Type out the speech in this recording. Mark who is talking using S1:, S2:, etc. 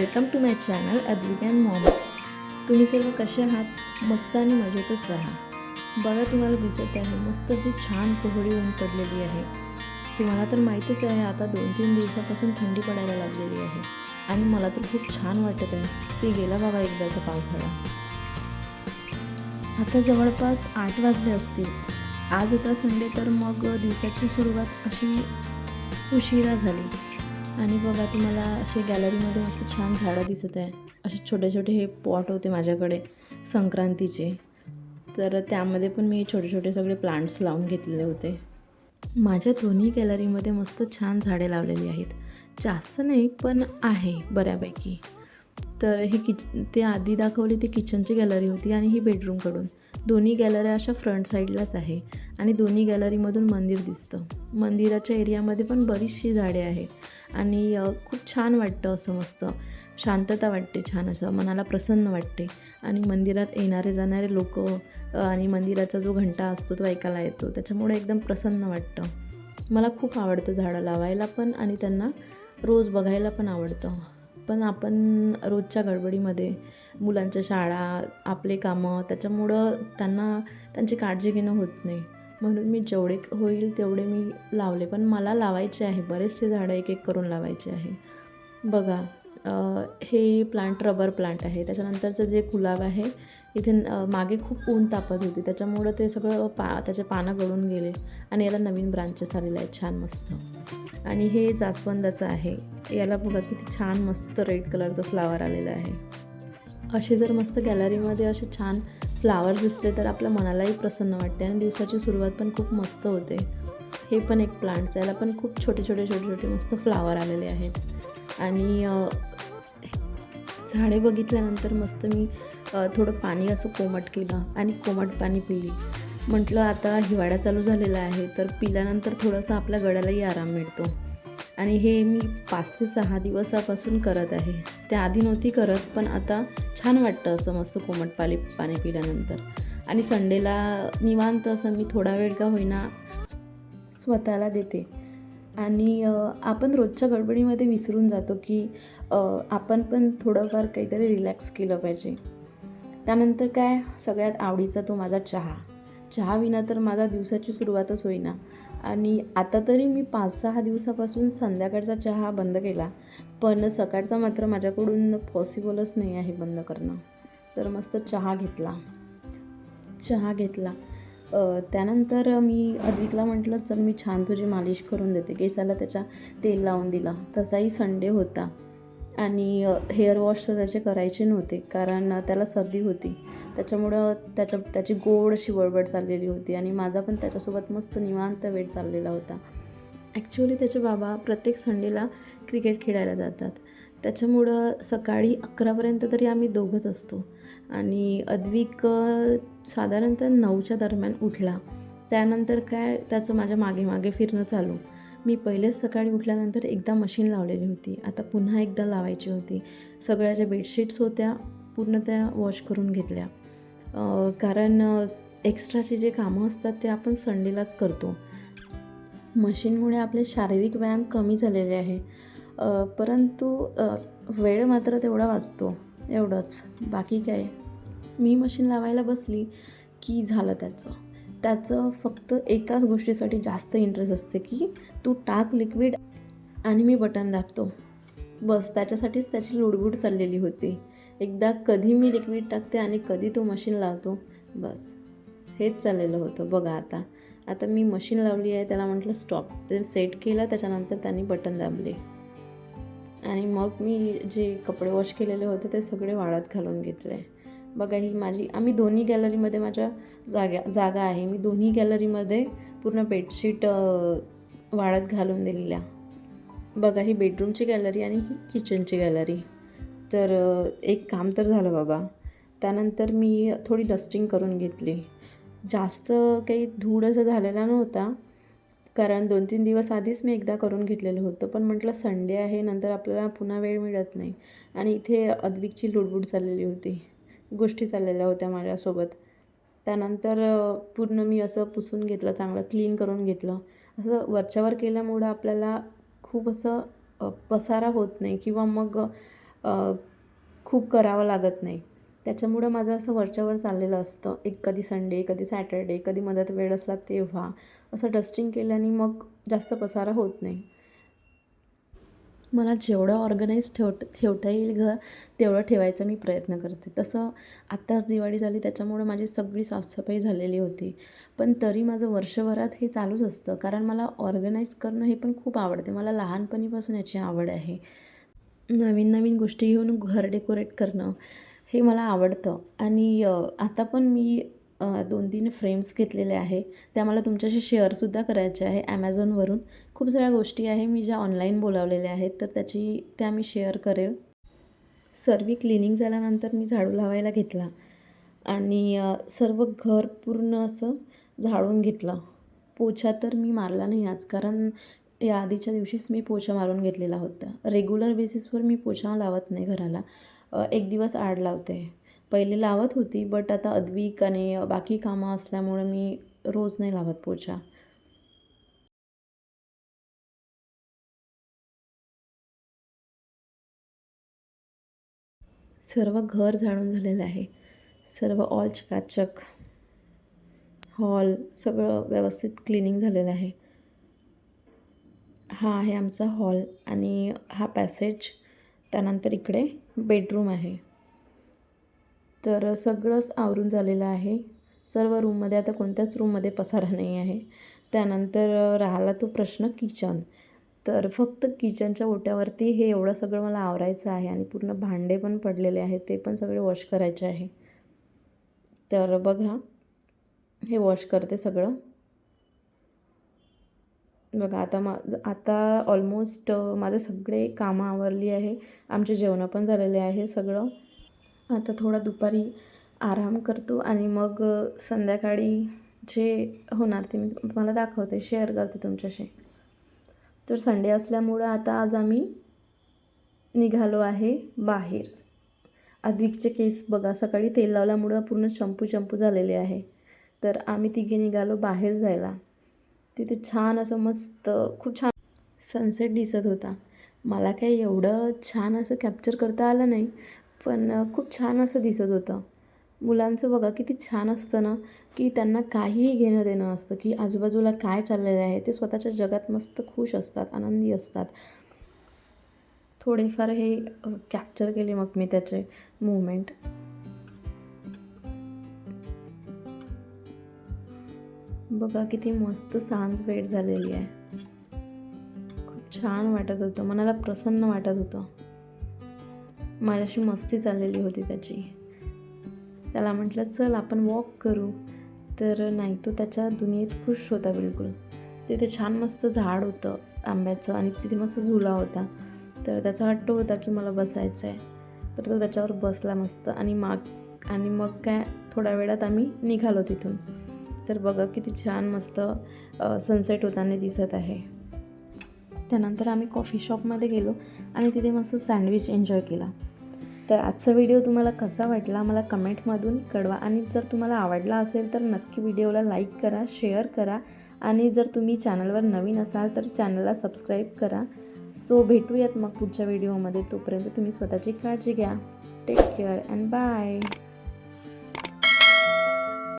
S1: Welcome to my channel Advik and mom. तुम्ही सर्व कसे आहात? मस्त आणि मजेतच राहा. बघा, तुम्हाला दिसत आहे मस्त अशी छान कोहळी ऊन पडलेली आहे. तुम्हाला तर माहीतच आहे आता 2-3 दिवसापासून थंडी पडायला लागलेली आहे आणि मला तर खूप छान वाटत आहे. ते गेला बाबा एकदाचा पावसाळा. आता जवळपास 8 वाजले असतील. आज होता संडे, तर मग दिवसाची सुरुवात अशी उशिरा झाली. आणि बघा, तुम्हाला असे गॅलरीमध्ये मस्त छान झाडं दिसत आहे. असे छोटे छोटे हे पॉट होते माझ्याकडे संक्रांतीचे, तर त्यामध्ये पण मी छोटे छोटे सगळे प्लांट्स लावून घेतलेले होते. माझ्या दोन्ही गॅलरीमध्ये मस्त छान झाडे लावलेली आहेत. जास्त नाही पण आहे बऱ्यापैकी. तर ही ते आधी दाखवली ती किचनची गॅलरी होती आणि ही बेडरूमकडून. दोन्ही गॅलऱ्या अशा फ्रंट साईडलाच आहे आणि दोन्ही गॅलरीमधून मंदिर दिसतं. मंदिराच्या एरियामध्ये पण बरीचशी झाडे आहे आणि खूप छान वाटतं. असं मस्त शांतता वाटते, छान असं मनाला प्रसन्न वाटते. आणि मंदिरात येणारे जाणारे लोक आणि मंदिराचा जो घंटा असतो तो ऐकायला येतो, त्याच्यामुळे एकदम प्रसन्न वाटतं. मला खूप आवडतं झाडं लावायला पण आणि त्यांना रोज बघायला पण आवडतं. पण आपण रोजच्या गडबडीमध्ये मुलांच्या शाळा, आपले कामं, त्याच्यामुळं त्यांची काळजी घेणं होत नाही. म्हणून मी जेवढे होईल तेवढे मी लावले. पण मला लावायचे आहे, बरेचसे झाडं एक एक करून लावायचे आहे. बघा, हे प्लांट रबर प्लांट आहे. त्याच्यानंतरचं जे गुलाब आहे, इथे मागे खूप ऊन तापत होती, त्याच्यामुळं ते सगळं त्याचे पानं गळून गेले आणि याला नवीन ब्रांचेस आलेले आहेत छान मस्त. आणि हे जास्वंदाचं आहे. याला बघा किती छान मस्त रेड कलरचं फ्लावर आलेलं आहे. असे जर मस्त गॅलरीमध्ये असे छान फ्लावर दिसले तर आपल्या मनालाही प्रसन्न वाटते आणि दिवसाची सुरुवात पण खूप मस्त होते. हे पण एक प्लांट्स, याला पण खूप छोटे छोटे मस्त फ्लावर आलेले आहेत. आणि झाडे बघितल्यानंतर मस्त मी थोडं पाणी असं कोमट केलं आणि कोमट पाणी पिली. म्हटलं आता हिवाळा चालू झालेला आहे, तर पिल्यानंतर थोडंसं आपल्या गळ्यालाही आराम मिळतो. आणि हे मी 5 ते 6 दिवसापासून करत आहे. त्याआधी नव्हती करत, पण आता छान वाटतं असं मस्त कोमट पाणी पिल्यानंतर. आणि संडेला निवांत असं मी थोडा वेळ का होईना स्वतःला देते. आणि आपण रोजच्या गडबडीमध्ये विसरून जातो की आपण पण थोडंफार काहीतरी रिलॅक्स केलं पाहिजे. त्यानंतर काय, सगळ्यात आवडीचा तो माझा चहा विना तर माझा दिवसाची सुरुवातच होईना. आणि आता तरी मी 5-6 दिवसापासून संध्याकाळचा चहा बंद केला, पण सकाळचा मात्र माझ्याकडून पॉसिबलच नाही आहे बंद करणं. तर मस्त चहा घेतला. त्यानंतर मी अद्विकला म्हटलं, चल मी छान तुझी मालिश करून देते. केसाला त्याच्या तेल लावून दिलं. तसाही संडे होता आणि हेअर वॉश तर त्याचे करायचे नव्हते, कारण त्याला सर्दी होती. त्याच्यामुळं त्याची गोड अशी बडबड चाललेली होती आणि माझा पण त्याच्यासोबत मस्त निवांत वेळ चाललेला होता. ॲक्च्युअली त्याचे बाबा प्रत्येक संडेला क्रिकेट खेळायला जातात, त्याच्यामुळं सकाळी 11पर्यंत तरी आम्ही दोघंच असतो. आणि अद्विक साधारणतः 9च्या दरम्यान उठला. त्यानंतर काय, त्याचं माझ्या मागे फिरणं चालू. मी पहिलेच सकाळी उठल्यानंतर एकदा मशीन लावलेली होती, आता पुन्हा एकदा लावायची होती. सगळ्या ज्या बेडशीट्स होत्या पूर्ण त्या वॉश करून घेतल्या. कारण एक्स्ट्राचे जे कामं असतात ते आपण संडेलाच करतो. मशीनमुळे आपले शारीरिक व्यायाम कमी झालेले आहे, परंतु वेळ मात्र तेवढा वाचतो, एवढंच. बाकी काय, मी मशीन लावायला बसली की झालं त्याचं फक्त एकाच गोष्टीसाठी जास्त इंटरेस्ट असते की तू टाक लिक्विड आणि मी बटन दाबतो. बस त्याच्यासाठीच त्याची लुडबुड चाललेली होती. एकदा कधी मी लिक्विड टाकते आणि कधी तो मशीन लावतो, बस हेच चाललेलं होतं. बघा, आता मी मशीन लावली आहे, त्याला म्हटलं स्टॉप. ते सेट केलं, त्याच्यानंतर त्यांनी बटन दाबले आणि मग मी जे कपडे वॉश केलेले होते ते सगळे वाळत घालून घेतले. बघा, ही आम्ही दोन्ही गॅलरीमध्ये माझ्या जागा आहे. मी दोन्ही गॅलरीमध्ये पूर्ण बेडशीट वाळत घालून दिलेल्या. बघा, ही बेडरूमची गॅलरी आणि ही किचनची गॅलरी. तर एक काम तर झालं बाबा. त्यानंतर मी थोडी डस्टिंग करून घेतली. जास्त काही धूळ असं झालेला नव्हता, कारण 2-3 दिवस आधीच मी एकदा करून घेतलेलं होतं. पण म्हटलं संडे आहे, नंतर आपल्याला पुन्हा वेळ मिळत नाही. आणि इथे अद्विकची लुडबुड चाललेली होती, गोष्टी चाललेल्या होत्या माझ्यासोबत. त्यानंतर पूर्ण मी असं पुसून घेतलं, चांगलं क्लीन करून घेतलं. असं वरच्यावर केल्यामुळं आपल्याला खूप असं पसारा होत नाही किंवा मग खूप करावं लागत नाही. त्याच्यामुळं माझं असं वरच्यावर चाललेलं असतं. कधी संडे, कधी सॅटर्डे, कधी मध्यात वेळ असला तेव्हा. असं डस्टिंग केल्याने मग जास्त पसारा होत नाही. मला जेवढं ऑर्गनाईज ठेवता येईल घर, तेवढं ठेवायचा मी प्रयत्न करते. तसं आत्ताच दिवाळी झाली त्याच्यामुळं माझी सगळी साफसफाई झालेली होती. पण तरी माझं वर्षभरात हे चालूच असतं, कारण मला ऑर्गनाईज करणं हे पण खूप आवडते. मला लहानपणीपासून याची आवड आहे. नवीन नवीन गोष्टी घेऊन घर डेकोरेट करणं हे मला आवडतं. आणि आता पण मी 2-3 फ्रेम्स घेतलेले आहे. त्या मला तुमच्याशी शेअरसुद्धा करायच्या आहे. ॲमेझॉनवरून खूप साऱ्या गोष्टी आहे मी ज्या ऑनलाईन बोलावलेल्या आहेत, तर त्या मी शेअर करेल. सर्व क्लिनिंग झाल्यानंतर मी झाडू लावायला घेतला आणि सर्व घर पूर्ण असं झाडून घेतलं. पोछा तर मी मारला नाही आज, कारण या आधीच्या दिवशीच मी पोछा मारून घेतलेला होता. रेग्युलर बेसिसवर मी पोछा लावत नाही घराला. एक दिवस आड लावते. पहिले लावत होती, बट आता अद्विक आणि बाकी कामं असल्यामुळे मी रोज नाही लावत पोछा. सर्व घर झाडून झालेलं आहे. सर्व ऑल चकाचक. हॉल सगळं व्यवस्थित क्लिनिंग झालेलं आहे. हा आहे आमचा हॉल आणि हा पॅसेज. त्यानंतर इकडे बेडरूम आहे. तर सगळंच आवरून झालेलं आहे. सर्व रूममध्ये आता कोणत्याच रूममध्ये पसारा नाही आहे. त्यानंतर राहिला तो प्रश्न किचन. तर फक्त किचनच्या ओट्यावरती हे एवढं सगळं मला आवरायचं आहे आणि पूर्ण भांडे पण पडलेले आहेत, ते पण सगळे वॉश करायचे आहे. तर बघा, हे वॉश करते सगळं. बघा आता ऑलमोस्ट माझे सगळे कामं आवरली आहे. आमचे जेवणं पण झालेले आहे सगळं. आता थोडा दुपारी आराम करतो आणि मग संध्याकाळी जे होणार ते मी तुम्हाला दाखवते, शेअर करते तुमच्याशी. तर संडे असल्यामुळं आता आज आम्ही निघालो आहे बाहेर. अद्विकचे केस बघा, सकाळी तेल लावल्यामुळं पूर्ण शॅम्पू झालेले आहे. तर आम्ही तिघे निघालो बाहेर जायला. तिथे छान असं मस्त खूप छान सनसेट दिसत होता. मला काही एवढं छान असं कॅप्चर करता आलं नाही, पण खूप छान असं दिसत होतं. मुलांचं बघा किती छान असतं ना, की त्यांना काहीही घेणं देणं असतं, की आजूबाजूला काय चाललेलं आहे. ते स्वतःच्या जगात मस्त खुश असतात, आनंदी असतात. थोडेफार हे कॅप्चर केले मग मी त्याचे मूवमेंट. बघा किती मस्त सांज वेळ झालेली आहे. खूप छान वाटत होतं, मनाला प्रसन्न वाटत होतं. माझ्याशी मस्ती चाललेली होती त्याची. त्याला म्हटलं चल आपण वॉक करू, तर नाही, तो त्याच्या दुनियेत खुश होता बिलकुल. तिथे छान मस्त झाड होतं आंब्याचं आणि तिथे मस्त झुला होता. तर त्याचा हट्ट होता की मला बसायचं आहे. तर तो त्याच्यावर बसला मस्त आणि मग काय थोड्या वेळात आम्ही निघालो तिथून. तर बघा किती छान मस्त सनसेट होताना दिसत आहे. त्यानंतर आम्ही कॉफी शॉपमध्ये गेलो आणि तिथे मस्त सँडविच एन्जॉय केला. तर आजचा व्हिडिओ तुम्हाला कसा वाटला मला कमेंटमधून कळवा आणि जर तुम्हाला आवडला असेल तर नक्की व्हिडिओला लाईक करा, शेअर करा आणि जर तुम्ही चॅनलवर नवीन असाल तर चॅनलला सबस्क्राईब करा. सो भेटूयात मग पुढच्या व्हिडिओमध्ये. तोपर्यंत तुम्ही स्वतःची काळजी घ्या. Take care and bye.